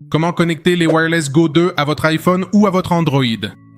Comment connecter les Wireless Go 2 à votre iPhone ou à votre Android.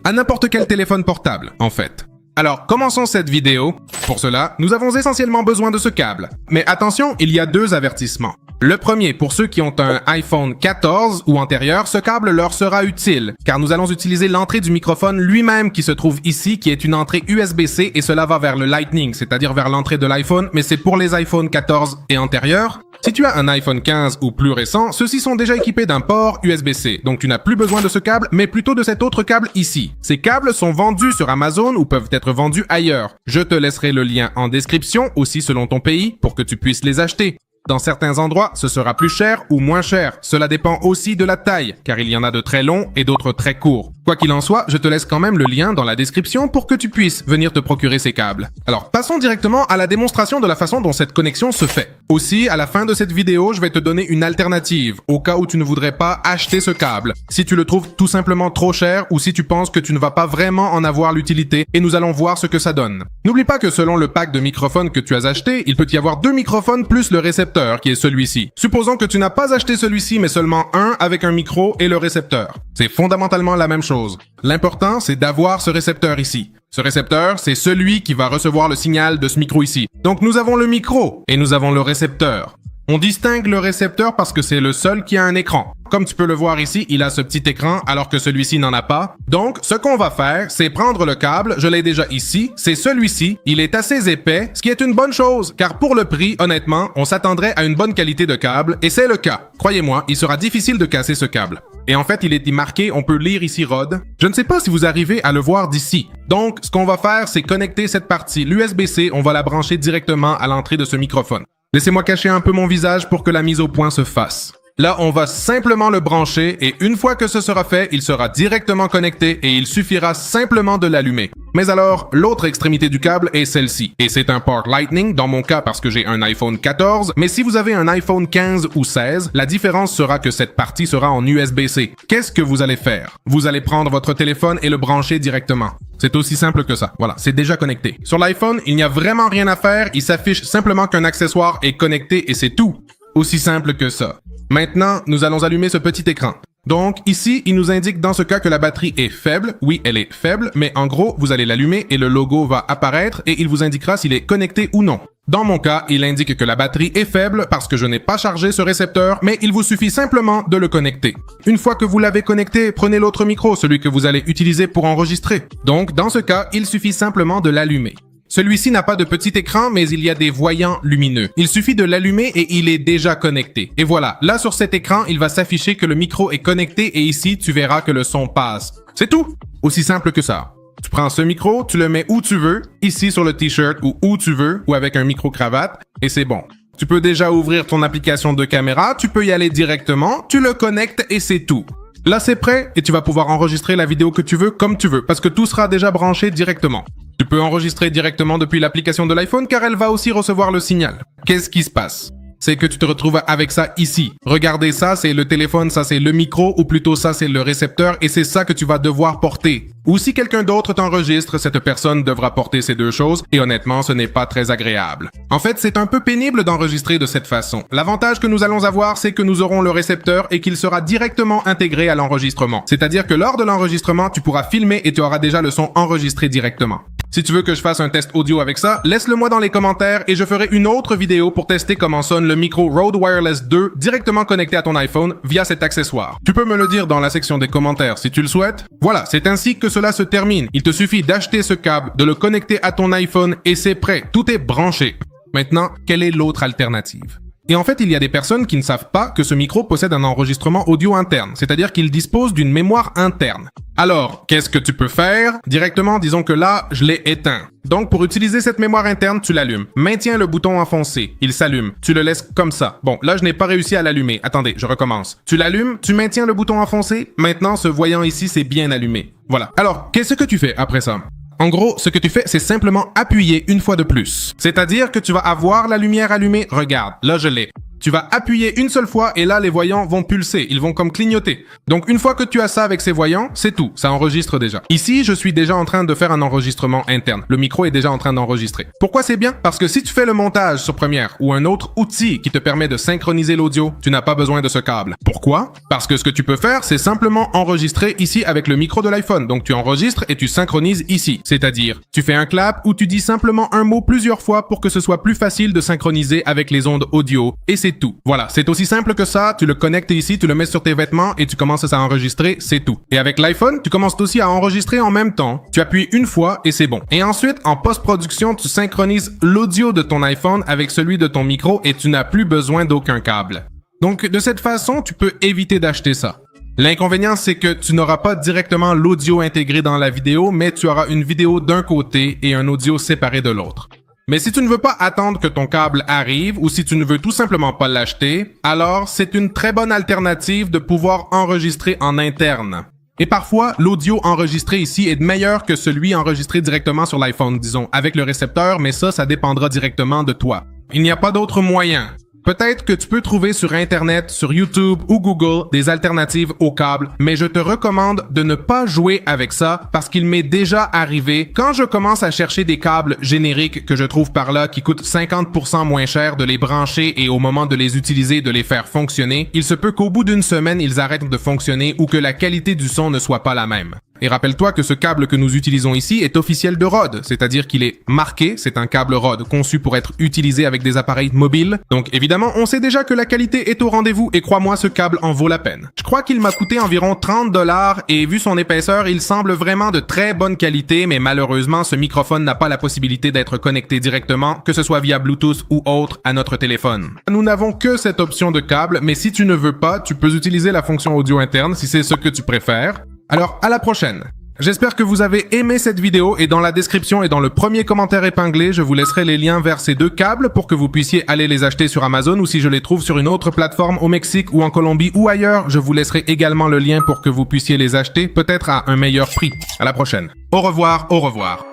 À n'importe quel téléphone portable, en fait. Alors, commençons cette vidéo. Pour cela, nous avons essentiellement besoin de ce câble. Mais attention, il y a deux avertissements. Le premier, pour ceux qui ont un iPhone 14 ou antérieur, ce câble leur sera utile, car nous allons utiliser l'entrée du microphone lui-même qui se trouve ici, qui est une entrée USB-C, et cela va vers le Lightning, c'est-à-dire vers l'entrée de l'iPhone, mais c'est pour les iPhone 14 et antérieurs. Si tu as un iPhone 15 ou plus récent, ceux-ci sont déjà équipés d'un port USB-C, donc tu n'as plus besoin de ce câble, mais plutôt de cet autre câble ici. Ces câbles sont vendus sur Amazon ou peuvent être vendus ailleurs. Je te laisserai le lien en description, aussi selon ton pays, pour que tu puisses les acheter. Dans certains endroits, ce sera plus cher ou moins cher. Cela dépend aussi de la taille, car il y en a de très longs et d'autres très courts. Quoi qu'il en soit, je te laisse quand même le lien dans la description pour que tu puisses venir te procurer ces câbles. Alors, passons directement à la démonstration de la façon dont cette connexion se fait. Aussi, à la fin de cette vidéo, je vais te donner une alternative, au cas où tu ne voudrais pas acheter ce câble, si tu le trouves tout simplement trop cher ou si tu penses que tu ne vas pas vraiment en avoir l'utilité, et nous allons voir ce que ça donne. N'oublie pas que selon le pack de microphones que tu as acheté, il peut y avoir 2 microphones plus le récepteur, qui est celui-ci. Supposons que tu n'as pas acheté celui-ci, mais seulement un avec un micro et le récepteur. C'est fondamentalement la même chose. L'important, c'est d'avoir ce récepteur ici. Ce récepteur, c'est celui qui va recevoir le signal de ce micro ici. Donc nous avons le micro et nous avons le récepteur. On distingue le récepteur parce que c'est le seul qui a un écran. Comme tu peux le voir ici, il a ce petit écran alors que celui-ci n'en a pas. Donc, ce qu'on va faire, c'est prendre le câble, je l'ai déjà ici, c'est celui-ci, il est assez épais, ce qui est une bonne chose, car pour le prix, honnêtement, on s'attendrait à une bonne qualité de câble, et c'est le cas. Croyez-moi, il sera difficile de casser ce câble. Et en fait, il est marqué, on peut lire ici Rode. Je ne sais pas si vous arrivez à le voir d'ici. Donc, ce qu'on va faire, c'est connecter cette partie, l'USB-C, on va la brancher directement à l'entrée de ce microphone. Laissez-moi cacher un peu mon visage pour que la mise au point se fasse. Là, on va simplement le brancher et une fois que ce sera fait, il sera directement connecté et il suffira simplement de l'allumer. Mais alors, l'autre extrémité du câble est celle-ci. Et c'est un port Lightning, dans mon cas parce que j'ai un iPhone 14, mais si vous avez un iPhone 15 ou 16, la différence sera que cette partie sera en USB-C. Qu'est-ce que vous allez faire? Vous allez prendre votre téléphone et le brancher directement. C'est aussi simple que ça. Voilà, c'est déjà connecté. Sur l'iPhone, il n'y a vraiment rien à faire, il s'affiche simplement qu'un accessoire est connecté et c'est tout. Aussi simple que ça. Maintenant, nous allons allumer ce petit écran. Donc, ici, il nous indique dans ce cas que la batterie est faible. Oui, elle est faible, mais en gros, vous allez l'allumer et le logo va apparaître et il vous indiquera s'il est connecté ou non. Dans mon cas, il indique que la batterie est faible parce que je n'ai pas chargé ce récepteur, mais il vous suffit simplement de le connecter. Une fois que vous l'avez connecté, prenez l'autre micro, celui que vous allez utiliser pour enregistrer. Donc, dans ce cas, il suffit simplement de l'allumer. Celui-ci n'a pas de petit écran, mais il y a des voyants lumineux. Il suffit de l'allumer et il est déjà connecté. Et voilà, là sur cet écran, il va s'afficher que le micro est connecté et ici, tu verras que le son passe. C'est tout! Aussi simple que ça. Tu prends ce micro, tu le mets où tu veux, ici sur le t-shirt ou où tu veux, ou avec un micro-cravate, et c'est bon. Tu peux déjà ouvrir ton application de caméra, tu peux y aller directement, tu le connectes et c'est tout. Là, c'est prêt et tu vas pouvoir enregistrer la vidéo que tu veux comme tu veux, parce que tout sera déjà branché directement. Tu peux enregistrer directement depuis l'application de l'iPhone car elle va aussi recevoir le signal. Qu'est-ce qui se passe? C'est que tu te retrouves avec ça ici. Regardez ça, c'est le téléphone, ça c'est le micro, ou plutôt ça c'est le récepteur, et c'est ça que tu vas devoir porter. Ou si quelqu'un d'autre t'enregistre, cette personne devra porter ces deux choses, et honnêtement, ce n'est pas très agréable. En fait, c'est un peu pénible d'enregistrer de cette façon. L'avantage que nous allons avoir, c'est que nous aurons le récepteur et qu'il sera directement intégré à l'enregistrement. C'est-à-dire que lors de l'enregistrement, tu pourras filmer et tu auras déjà le son enregistré directement. Si tu veux que je fasse un test audio avec ça, laisse-le moi dans les commentaires et je ferai une autre vidéo pour tester comment sonne le micro Rode Wireless 2 directement connecté à ton iPhone via cet accessoire. Tu peux me le dire dans la section des commentaires si tu le souhaites. Voilà, c'est ainsi que cela se termine. Il te suffit d'acheter ce câble, de le connecter à ton iPhone et c'est prêt. Tout est branché. Maintenant, quelle est l'autre alternative? Et en fait, il y a des personnes qui ne savent pas que ce micro possède un enregistrement audio interne, c'est-à-dire qu'il dispose d'une mémoire interne. Alors, qu'est-ce que tu peux faire? Directement, disons que là, je l'ai éteint. Donc, pour utiliser cette mémoire interne, tu l'allumes. Maintiens le bouton enfoncé. Il s'allume. Tu le laisses comme ça. Bon, là, je n'ai pas réussi à l'allumer. Attendez, je recommence. Tu l'allumes, tu maintiens le bouton enfoncé. Maintenant, ce voyant ici, c'est bien allumé. Voilà. Alors, qu'est-ce que tu fais après ça? En gros, ce que tu fais, c'est simplement appuyer une fois de plus. C'est-à-dire que tu vas avoir la lumière allumée. Regarde, là je l'ai. Tu vas appuyer une seule fois et là, les voyants vont pulser. Ils vont comme clignoter. Donc, une fois que tu as ça avec ces voyants, c'est tout. Ça enregistre déjà. Ici, je suis déjà en train de faire un enregistrement interne. Le micro est déjà en train d'enregistrer. Pourquoi c'est bien? Parce que si tu fais le montage sur Premiere ou un autre outil qui te permet de synchroniser l'audio, tu n'as pas besoin de ce câble. Pourquoi? Parce que ce que tu peux faire, c'est simplement enregistrer ici avec le micro de l'iPhone. Donc, tu enregistres et tu synchronises ici. C'est-à-dire, tu fais un clap ou tu dis simplement un mot plusieurs fois pour que ce soit plus facile de synchroniser avec les ondes audio. Et c'est tout. Voilà, c'est aussi simple que ça. Tu le connectes ici, tu le mets sur tes vêtements et tu commences à enregistrer, c'est tout. Et avec l'iPhone, tu commences aussi à enregistrer en même temps. Tu appuies une fois et c'est bon. Et ensuite, en post-production, tu synchronises l'audio de ton iPhone avec celui de ton micro et tu n'as plus besoin d'aucun câble. Donc, de cette façon, tu peux éviter d'acheter ça. L'inconvénient, c'est que tu n'auras pas directement l'audio intégré dans la vidéo, mais tu auras une vidéo d'un côté et un audio séparé de l'autre. Mais si tu ne veux pas attendre que ton câble arrive ou si tu ne veux tout simplement pas l'acheter, alors c'est une très bonne alternative de pouvoir enregistrer en interne. Et parfois, l'audio enregistré ici est meilleur que celui enregistré directement sur l'iPhone, disons, avec le récepteur, mais ça dépendra directement de toi. Il n'y a pas d'autre moyen. Peut-être que tu peux trouver sur Internet, sur YouTube ou Google des alternatives au câble, mais je te recommande de ne pas jouer avec ça parce qu'il m'est déjà arrivé, quand je commence à chercher des câbles génériques que je trouve par là qui coûtent 50% moins cher, de les brancher et au moment de les utiliser, de les faire fonctionner, il se peut qu'au bout d'une semaine, ils arrêtent de fonctionner ou que la qualité du son ne soit pas la même. Et rappelle-toi que ce câble que nous utilisons ici est officiel de Rode, c'est-à-dire qu'il est marqué, c'est un câble Rode conçu pour être utilisé avec des appareils mobiles. Donc évidemment, on sait déjà que la qualité est au rendez-vous et crois-moi, ce câble en vaut la peine. Je crois qu'il m'a coûté environ 30$ et vu son épaisseur, il semble vraiment de très bonne qualité, mais malheureusement, ce microphone n'a pas la possibilité d'être connecté directement, que ce soit via Bluetooth ou autre, à notre téléphone. Nous n'avons que cette option de câble, mais si tu ne veux pas, tu peux utiliser la fonction audio interne si c'est ce que tu préfères. Alors, à la prochaine. J'espère que vous avez aimé cette vidéo et dans la description et dans le premier commentaire épinglé, je vous laisserai les liens vers ces deux câbles pour que vous puissiez aller les acheter sur Amazon ou si je les trouve sur une autre plateforme au Mexique ou en Colombie ou ailleurs, je vous laisserai également le lien pour que vous puissiez les acheter peut-être à un meilleur prix. À la prochaine. Au revoir, au revoir.